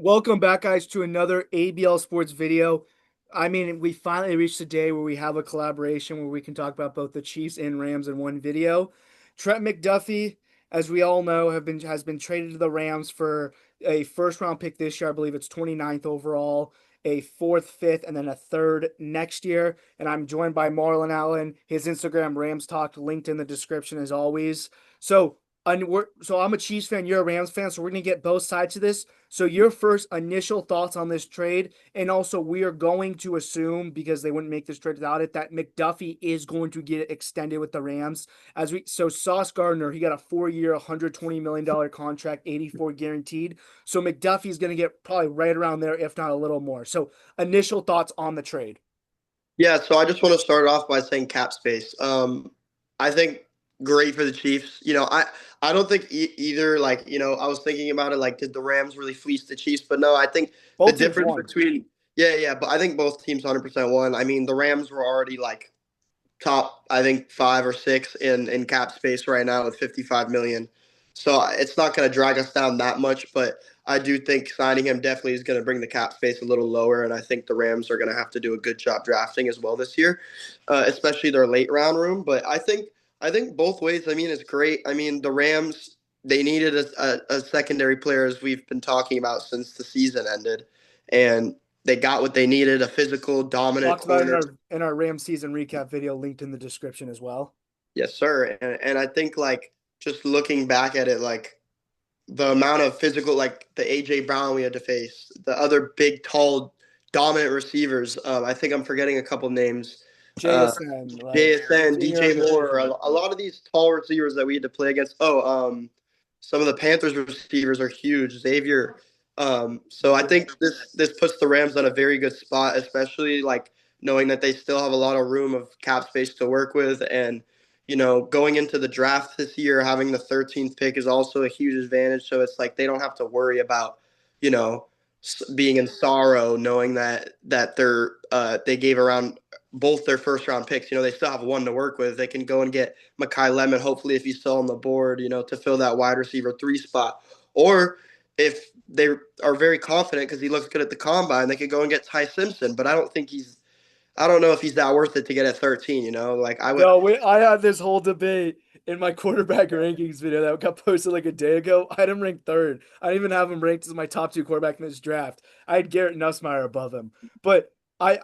Welcome back, guys, to another ABL Sports video. I mean, we finally reached the day where we have a collaboration where we can talk about both the Chiefs and Rams in one video. Trent McDuffie, as we all know, has been traded to the Rams for a first round pick this year. I believe it's 29th overall, a fourth, fifth, and then a third next year. And I'm joined by Marlon Allen. His Instagram Rams Talk linked in the description as always. So, I'm a Chiefs fan, you're a Rams fan, so we're gonna get both sides of this. So your first initial thoughts on this trade, and also we are going to assume, because they wouldn't make this trade without it, that McDuffie is going to get extended with the Rams. Sauce Gardner, he got a 4-year, $120 million contract, 84 guaranteed. So McDuffie is going to get probably right around there, if not a little more. So initial thoughts on the trade. Yeah, so I just want to start off by saying cap space. I think great for the Chiefs. I don't think either. I was thinking about it. Like, did the Rams really fleece the Chiefs? But no, I think the Both teams difference won. between yeah, but I think both teams 100% won. I mean, the Rams were already like top, I think 5 or 6 in cap space right now with 55 million. So it's not going to drag us down that much, but I do think signing him definitely is going to bring the cap space a little lower, and I think the Rams are going to have to do a good job drafting as well this year, especially their late round room. But I think both ways. I mean, it's great. I mean, the Rams, they needed a secondary player, as we've been talking about since the season ended, and they got what they needed, a physical, dominant Talked about it in corner. our Rams season recap video linked in the description as well. Yes, sir. And I think like just looking back at it, like the amount of physical, like the AJ Brown we had to face, the other big, tall, dominant receivers. I think I'm forgetting a couple names. Uh, JSN, like JSN, Senior DJ Moore, Division. a lot of these tall receivers that we had to play against. Some of the Panthers receivers are huge. Xavier. So I think this puts the Rams on a very good spot, especially like knowing that they still have a lot of room of cap space to work with. And going into the draft this year, having the 13th pick is also a huge advantage. So it's like they don't have to worry about, you know, being in sorrow, knowing that they gave around both their first round picks. They still have one to work with. They can go and get Mekhi Lemon, hopefully if he's still on the board, to fill that wide receiver 3 spot. Or if they are very confident because he looks good at the combine, they could go and get Ty Simpson. But I don't know if he's that worth it to get at 13. Like I would. No, I had this whole debate in my quarterback rankings video that got posted like a day ago. I had him ranked third. I didn't even have him ranked as my top two quarterback in this draft. I had Garrett Nussmeier above him. But I,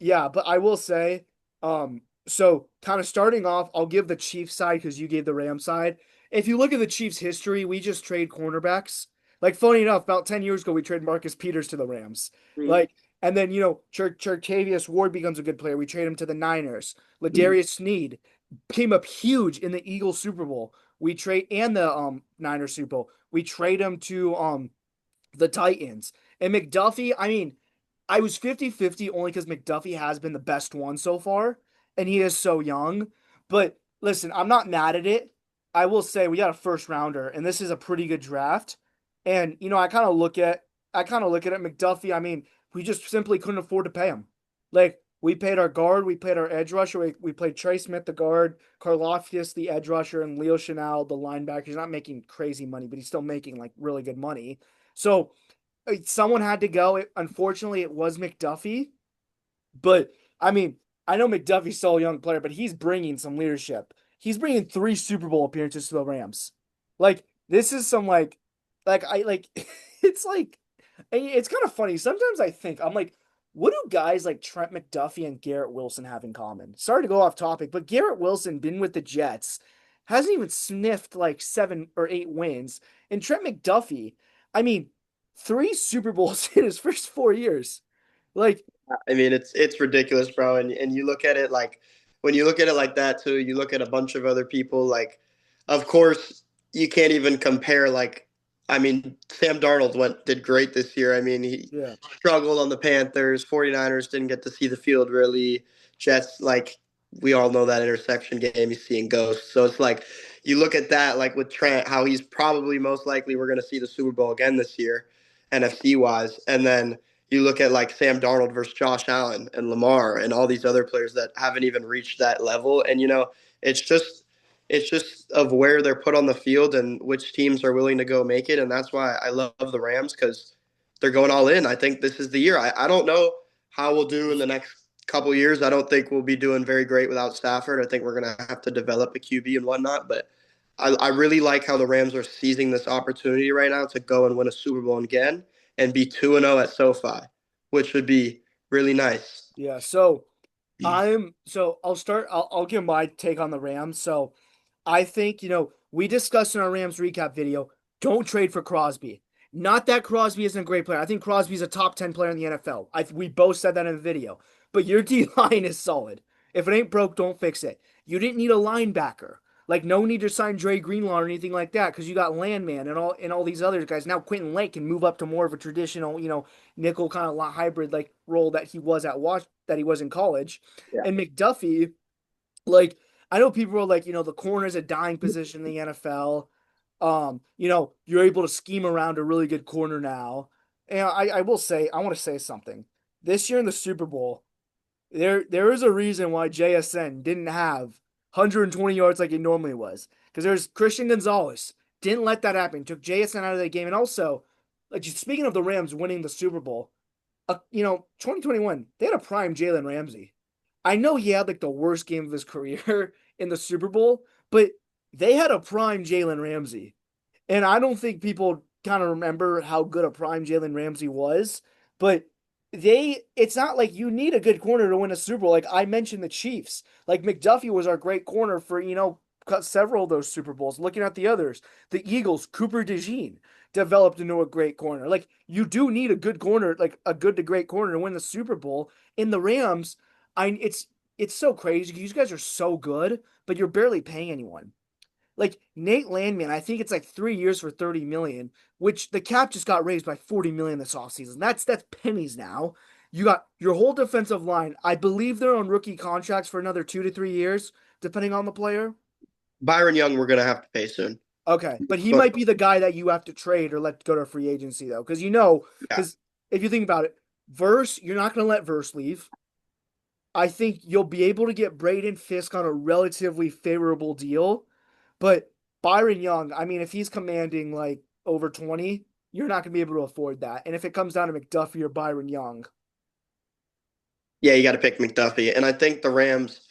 yeah, but I will say, so kind of starting off, I'll give the Chiefs side because you gave the Rams side. If you look at the Chiefs' history, we just trade cornerbacks. Like, funny enough, about 10 years ago, we traded Marcus Peters to the Rams. Like, and then, Chartavius Ward becomes a good player. We trade him to the Niners. Ladarius Sneed came up huge in the Eagles Super Bowl. We trade and the Niners Super Bowl. We trade him to the Titans. And McDuffie, I mean, I was 50-50 only because McDuffie has been the best one so far, and he is so young. But listen, I'm not mad at it. I will say we got a first rounder, and this is a pretty good draft. And I kind of look at it, McDuffie. I mean, we just simply couldn't afford to pay him. Like, we paid our guard, we paid our edge rusher, we played Trey Smith, the guard, Karlaftis, the edge rusher, and Leo Chenal, the linebacker. He's not making crazy money, but he's still making like really good money. So someone had to go. Unfortunately, it was McDuffie. But I mean, I know McDuffie's still a young player, but he's bringing some leadership. He's bringing 3 Super Bowl appearances to the Rams. Like, this is some like I like. It's like it's kind of funny. Sometimes I think I'm like, what do guys like Trent McDuffie and Garrett Wilson have in common? Sorry to go off topic, but Garrett Wilson been with the Jets, hasn't even sniffed like 7 or 8 wins, and Trent McDuffie, I mean, 3 Super Bowls in his first 4 years. Like, I mean, it's ridiculous, bro. And you look at it like when you look at it like that too, you look at a bunch of other people. Like, of course, you can't even compare. Like, I mean, Sam Darnold did great this year. I mean, he yeah, struggled on the Panthers. 49ers didn't get to see the field really. Jets, like we all know that interception game, he's seeing ghosts. So it's like you look at that, like with Trent, how he's probably most likely we're going to see the Super Bowl again this year, NFC wise, and then you look at like Sam Darnold versus Josh Allen and Lamar and all these other players that haven't even reached that level. And it's just of where they're put on the field and which teams are willing to go make it. And that's why I love the Rams because they're going all in. I think this is the year. I don't know how we'll do in the next couple years. I don't think we'll be doing very great without Stafford. I think we're going to have to develop a QB and whatnot. But I really like how the Rams are seizing this opportunity right now to go and win a Super Bowl again and be 2-0 at SoFi, which would be really nice. Yeah, so I'll start. I'll give my take on the Rams. So I think, we discussed in our Rams recap video, don't trade for Crosby. Not that Crosby isn't a great player. I think Crosby's a top 10 player in the NFL. We both said that in the video. But your D line is solid. If it ain't broke, don't fix it. You didn't need a linebacker. Like, no need to sign Dre Greenlaw or anything like that because you got Landman and all these other guys. Now Quentin Lake can move up to more of a traditional, nickel kind of hybrid like role that he was that he was in college. Yeah. And McDuffie, like, I know people are like, the corner is a dying position in the NFL. You're able to scheme around a really good corner now. And I will say, I want to say something. This year in the Super Bowl, there is a reason why JSN didn't have 120 yards like he normally was. Because there's Christian Gonzalez. Didn't let that happen. Took JSN out of the game. And also, like, speaking of the Rams winning the Super Bowl, 2021, they had a prime Jalen Ramsey. I know he had like the worst game of his career in the Super Bowl, but they had a prime Jalen Ramsey. And I don't think people kind of remember how good a prime Jalen Ramsey was, but it's not like you need a good corner to win a Super Bowl. Like I mentioned the Chiefs. Like McDuffie was our great corner for, several of those Super Bowls. Looking at the others, the Eagles, Cooper DeJean developed into a great corner. Like you do need a good corner, like a good to great corner to win the Super Bowl. In the Rams, it's so crazy because you guys are so good, but you're barely paying anyone. Like Nate Landman, I think it's like 3 years for 30 million, which the cap just got raised by 40 million this offseason. That's pennies now. You got your whole defensive line. I believe they're on rookie contracts for another 2 to 3 years, depending on the player. Byron Young, we're going to have to pay soon. Okay, but he But might be the guy that you have to trade or let go to free agency though, because yeah, because if you think about it, Verse, you're not going to let Verse leave. I think you'll be able to get Braden Fisk on a relatively favorable deal. But Byron Young, I mean, if he's commanding like over 20, you're not going to be able to afford that. And if it comes down to McDuffie or Byron Young, yeah, you got to pick McDuffie. And I think the Rams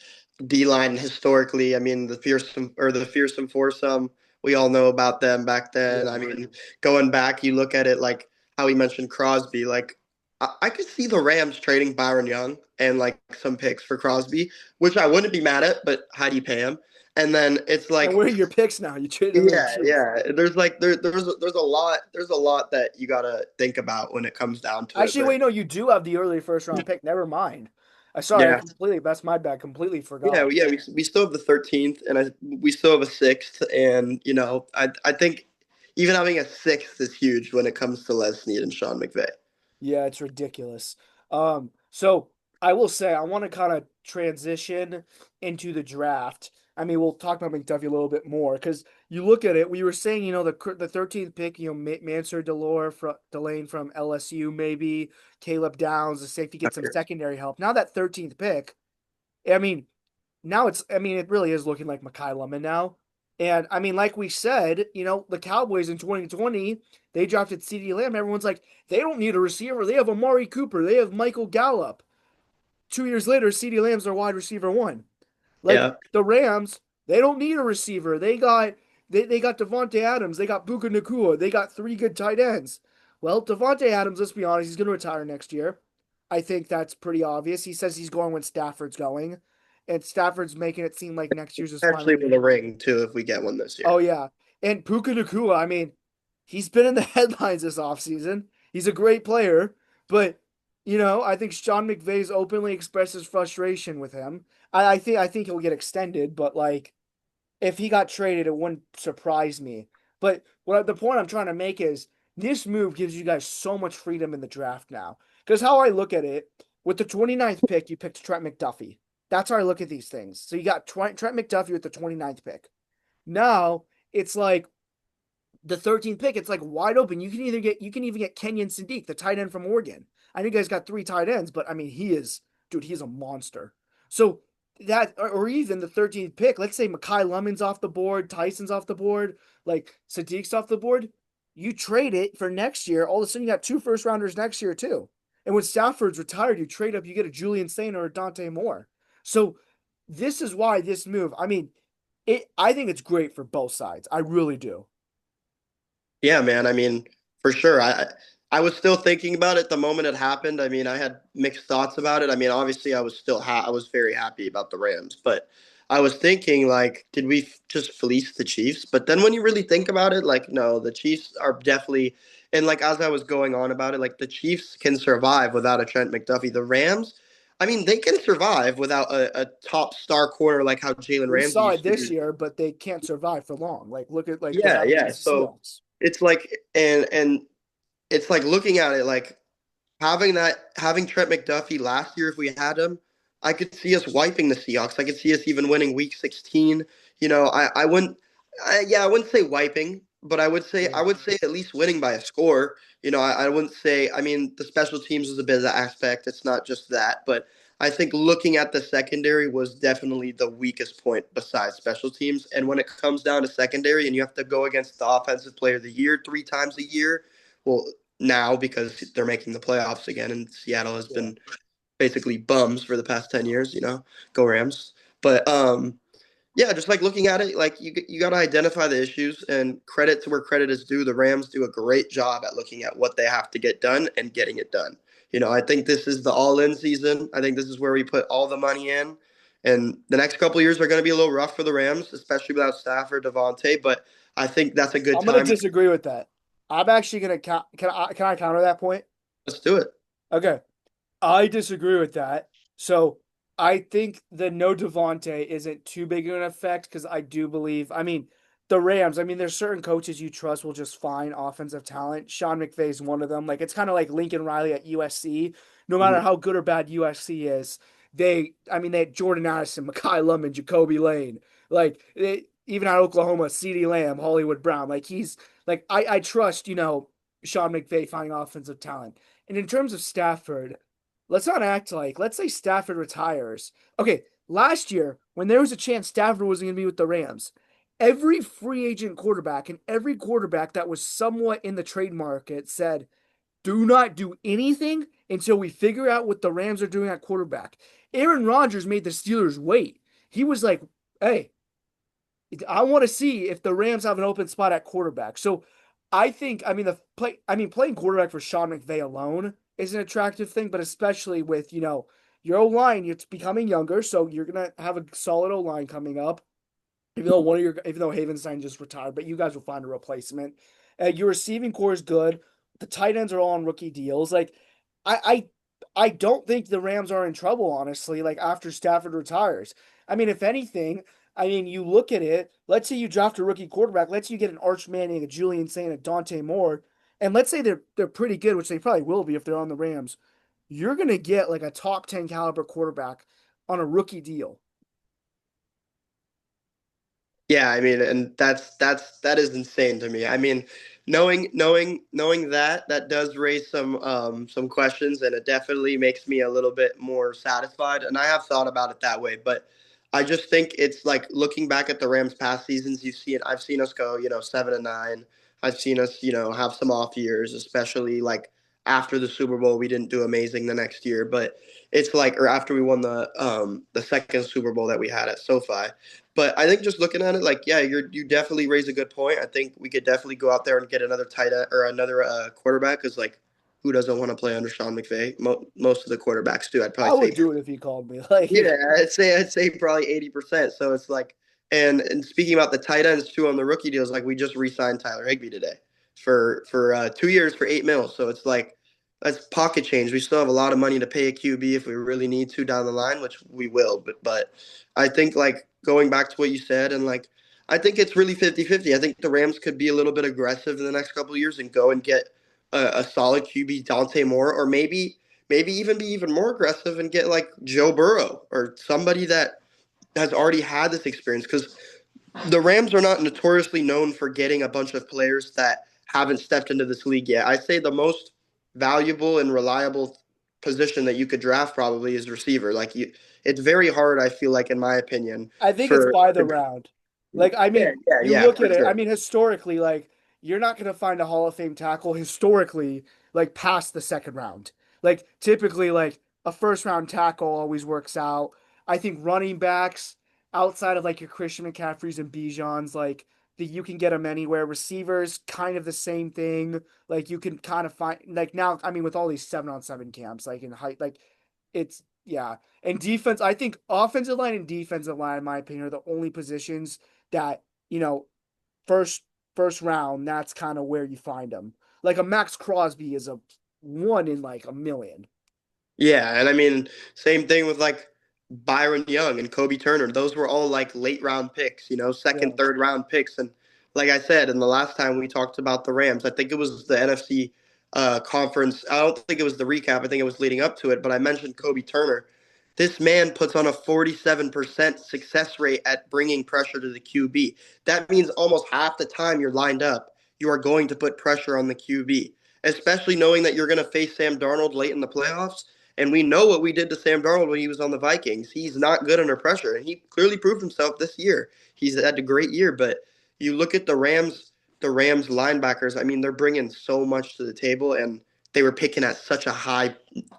D line historically, I mean, the fearsome foursome, we all know about them back then. I yeah. mean, going back, you look at it like how he mentioned Crosby. Like, I could see the Rams trading Byron Young and like some picks for Crosby, which I wouldn't be mad at, but how do you pay him? And then it's And like, where are your picks now? You traded them to the yeah, Chiefs. yeah. There's like there's a lot that you gotta think about when it comes down to it. Actually, But wait, no, you do have the early first round pick. Never mind. I yeah, completely, that's my bad. Completely yeah, forgot. yeah. We still have the 13th, and we still have a sixth, and I think even having a sixth is huge when it comes to Les Snead and Sean McVay. Yeah, it's ridiculous. So I will say I want to kind of transition into the draft. I mean, we'll talk about McDuffie a little bit more because you look at it. We were saying, the 13th pick, Mansour Delane from LSU, maybe Caleb Downs, the safety, get some secondary help. Now that 13th pick, I mean, it really is looking like Mekhi Lemon now. And I mean, like we said, the Cowboys in 2020, they drafted CeeDee Lamb. Everyone's like, they don't need a receiver. They have Amari Cooper. They have Michael Gallup. 2 years later, CeeDee Lamb's their wide receiver one. Like Yeah, the Rams, they don't need a receiver. They got Devontae Adams. They got Puka Nacua. They got three good tight ends. Well, Devontae Adams, let's be honest, he's going to retire next year. I think that's pretty obvious. He says he's going when Stafford's going, and Stafford's making it seem like next year's his final actually with a year. ring too if we get one this Oh year. yeah, and Puka Nacua. I mean, he's been in the headlines this offseason. He's a great player, but I think Sean McVay's openly expressed his frustration with him. I think he'll get extended, but like if he got traded, it wouldn't surprise me. But what the point I'm trying to make is this move gives you guys so much freedom in the draft now. Because how I look at it, with the 29th pick, you picked Trent McDuffie. That's how I look at these things. So you got Trent McDuffie with the 29th pick. Now it's like the 13th pick, it's like wide open. You can even get Kenyon Sadiq, the tight end from Oregon. I know you guys got three tight ends, but I mean he's a monster. So that or even the 13th pick, let's say Mekhi Lemon's off the board, Tyson's off the board, like Sadiq's off the board. you trade it for next year. All of a sudden, you got two first rounders next year too. And when Stafford's retired, you trade up, you get a Julian Saint or a Dante Moore. So this is why this move. I mean, I think it's great for both sides. I really do. Yeah, man. I mean, for sure. I was still thinking about it the moment it happened. I mean, I had mixed thoughts about it. I mean, obviously, I was very happy about the Rams, but I was thinking like, did we just fleece the Chiefs? But then when you really think about it, like, no, the Chiefs are definitely, and like as I was going on about it, like the Chiefs can survive without a Trent McDuffie. The Rams, I mean, they can survive without a top star corner like how Jalen We Ramsey saw it used to this do. year, but they can't survive for long. Like look at like what Yeah, happened yeah. against the So Seahawks. it's like, and it's like looking at it like having Trent McDuffie last year if we had him, I could see us wiping the Seahawks. I could see us even winning Week 16. You know, I wouldn't, I wouldn't say wiping, but Yeah. I would say at least winning by a score. You know, I wouldn't say. I mean, the special teams is a bit of the aspect. It's not just that, but I think looking at the secondary was definitely the weakest point besides special teams. And when it comes down to secondary, and you have to go against the offensive player of the year 3 times a year, well, now because they're making the playoffs again, and Seattle has Yeah. been basically bums for the past 10 years. You know, go Rams. But yeah, just like looking at it, like you got to identify the issues and credit to where credit is due. The Rams do a great job at looking at what they have to get done and getting it done. You know, I think this is the all-in season. I think this is where we put all the money in. And the next couple of years are going to be a little rough for the Rams, especially without Stafford, Devontae. But I think that's a good I'm gonna time. disagree with that. I'm actually gonna can I counter that point? Let's do it. Okay. I disagree with that. So I think the no Devontae isn't too big of an effect because I do believe, I mean, the Rams, I mean, there's certain coaches you trust will just find offensive talent. Sean McVay is one of them. Like, it's kind of like Lincoln Riley at USC. No matter Mhm. how good or bad USC is, they had Jordan Addison, Mekhi London, Jacoby Lane. Even at Oklahoma, CeeDee Lamb, Hollywood Brown. I trust, Sean McVay finding offensive talent. And in terms of Stafford, let's not act like, let's say Stafford retires. Okay, last year, when there was a chance Stafford wasn't going to be with the Rams, every free agent quarterback and every quarterback that was somewhat in the trade market said, do not do anything until we figure out what the Rams are doing at quarterback. Aaron Rodgers made the Steelers wait. He was like, hey, I want to see if the Rams have an open spot at quarterback. So I think I mean playing quarterback for Sean McVay alone is an attractive thing, but especially with, your O line, it's becoming younger, so you're gonna have a solid O line coming up. Even though Havenstein just retired, but you guys will find a replacement. Your receiving core is good. The tight ends are all on rookie deals. I I don't think the Rams are in trouble, honestly. Like after Stafford retires, I mean, if anything, I mean, you look at it. Let's say you draft a rookie quarterback. Let's say you get an Arch Manning, a Julian Saint, a Dante Moore, and let's say they're pretty good, which they probably will be if they're on the Rams. You're gonna get like a top 10 caliber quarterback on a rookie deal. Yeah, I mean, and that is insane to me. I mean, knowing that that does raise some questions, and it definitely makes me a little bit more satisfied. And I have thought about it that way, but I just think it's like looking back at the Rams' past seasons. I've seen us go, 7-9. I've seen us, have some off years, especially like after the Super Bowl, we didn't do amazing the next year, but it's like, or after we won the second Super Bowl that we had at SoFi. But I think just looking at it, like, yeah, you definitely raise a good point. I think we could definitely go out there and get another tight end or another quarterback because, like, who doesn't want to play under Sean McVay? Most of the quarterbacks do. I'd probably I would say, do it if he called me. Like yeah, I'd say probably 80%. So it's like, and speaking about the tight ends too on the rookie deals, like we just re-signed Tyler Higbee today for 2 years for 8 mil. So it's like that's pocket change. We still have a lot of money to pay a QB if we really need to down the line, which we will. But I think like going back to what you said and like I think it's really 50-50. I think the Rams could be a little bit aggressive in the next couple of years and go and get a solid QB, Dante Moore, or maybe even be even more aggressive and get like Joe Burrow or somebody that has already had this experience because the Rams are not notoriously known for getting a bunch of players that haven't stepped into this league yet. I say the most valuable and reliable position that you could draft probably is receiver. It's very hard. I feel like, in my opinion, I think it's for by the round. Like I yeah, mean, yeah, you yeah, look for at it. I sure. mean, historically, like you're not going to find a Hall of Fame tackle historically like past the second round. Like typically, like a first round tackle always works out. I think running backs outside of like your Christian McCaffreys and Bijans, like that you can get them anywhere. Receivers, kind of the same thing. Like you can kind of find like now. I mean, with all these 7-on-7 camps, like in height, like it's yeah. And defense, I think offensive line and defensive line, in my opinion, are the only positions that you know first first round. That's kind of where you find them. Like a Max Crosby is a one in like a million. Yeah, and I mean, same thing with like Byron Young and Kobe Turner. Those were all like late round picks, second, Yeah. third round picks. And like I said, and the last time we talked about the Rams, I think it was the NFC conference. I don't think it was the recap. I think it was leading up to it, but I mentioned Kobe Turner. This man puts on a 47% success rate at bringing pressure to the QB. That means almost half the time you're lined up, you are going to put pressure on the QB, especially knowing that you're going to face Sam Darnold late in the playoffs. And we know what we did to Sam Darnold when he was on the Vikings. He's not good under pressure, and he clearly proved himself this year. He's had a great year, but you look at the Rams linebackers. I mean, they're bringing so much to the table, and they were picking at such a high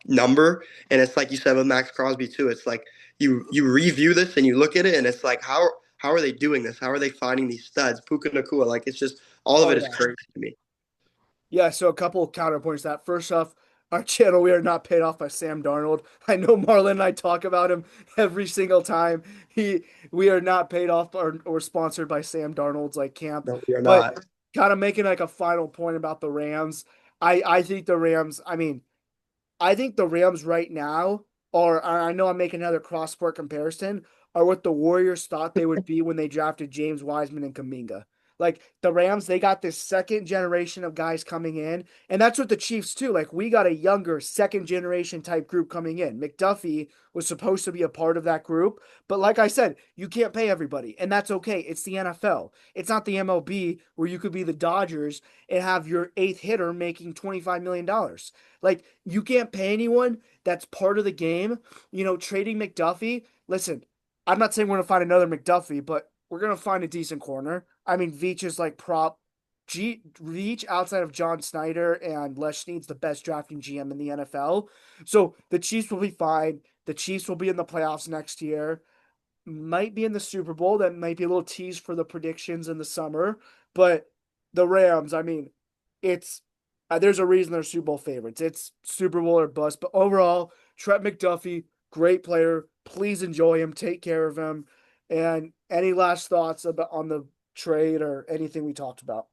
number. And it's like you said with Max Crosby too. It's like you review this and you look at it, and it's like how are they doing this? How are they finding these studs? Puka Nakua, like it's just all of Oh it is yeah. crazy to me. Yeah, so a couple of counterpoints to that. First off, our channel, we are not paid off by Sam Darnold. I know Marlon and I talk about him every single time. We are not paid off or sponsored by Sam Darnold's like camp. No, we are But not. kind of making like a final point about the Rams. I think the Rams, I mean, I think the Rams right now are, I know I'm making another cross sport comparison, are what the Warriors thought they would be when they drafted James Wiseman and Kaminga. Like the Rams, they got this second generation of guys coming in, and that's what the Chiefs too. Like we got a younger second generation type group coming in. McDuffie was supposed to be a part of that group, but like I said, you can't pay everybody, and that's okay. It's the NFL. It's not the MLB where you could be the Dodgers and have your eighth hitter making $25 million. Like you can't pay anyone. That's part of the game. Trading McDuffie. Listen, I'm not saying we're gonna find another McDuffie, but we're gonna find a decent corner. I mean, Veach is like prop. Veach outside of John Snyder and Les Snead's the best drafting GM in the NFL. So the Chiefs will be fine. The Chiefs will be in the playoffs next year, might be in the Super Bowl. That might be a little tease for the predictions in the summer. But the Rams, I mean, it's there's a reason they're Super Bowl favorites. It's Super Bowl or bust. But overall, Trent McDuffie, great player. Please enjoy him. Take care of him. And any last thoughts about on the trade or anything we talked about?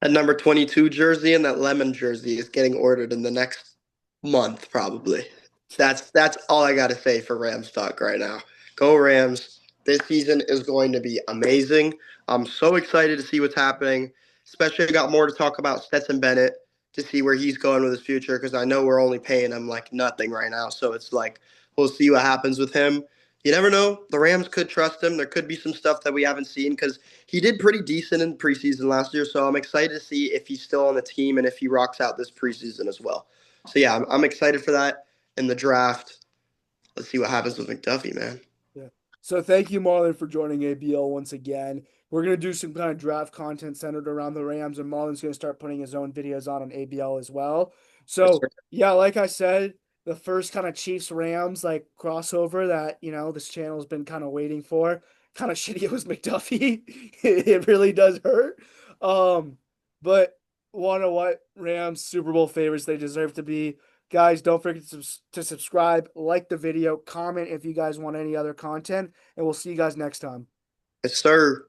That number 22 jersey and that lemon jersey is getting ordered in the next month, probably. That's all I got to say for Rams talk right now. Go Rams. This season is going to be amazing. I'm so excited to see what's happening. Especially I got more to talk about Stetson Bennett to see where he's going with his future because I know we're only paying him like nothing right now. So it's like we'll see what happens with him. You never know. The Rams could trust him. There could be some stuff that we haven't seen because he did pretty decent in preseason last year. So I'm excited to see if he's still on the team and if he rocks out this preseason as well. So yeah, I'm excited for that in the draft. Let's see what happens with McDuffie, man. Yeah. So thank you, Marlon, for joining ABL once again. We're gonna do some kind of draft content centered around the Rams, and Marlon's gonna start putting his own videos on ABL as well. Yes, So sir. yeah, like I said, the first kind of Chiefs Rams like crossover that this channel's been kind of waiting for. Kind of shitty it was McDuffie. It really does hurt. Um, but want to what Rams Super Bowl favorites they deserve to be. Guys, don't forget to subscribe, like the video, comment if you guys want any other content, and we'll see you guys next time. Yes, sir.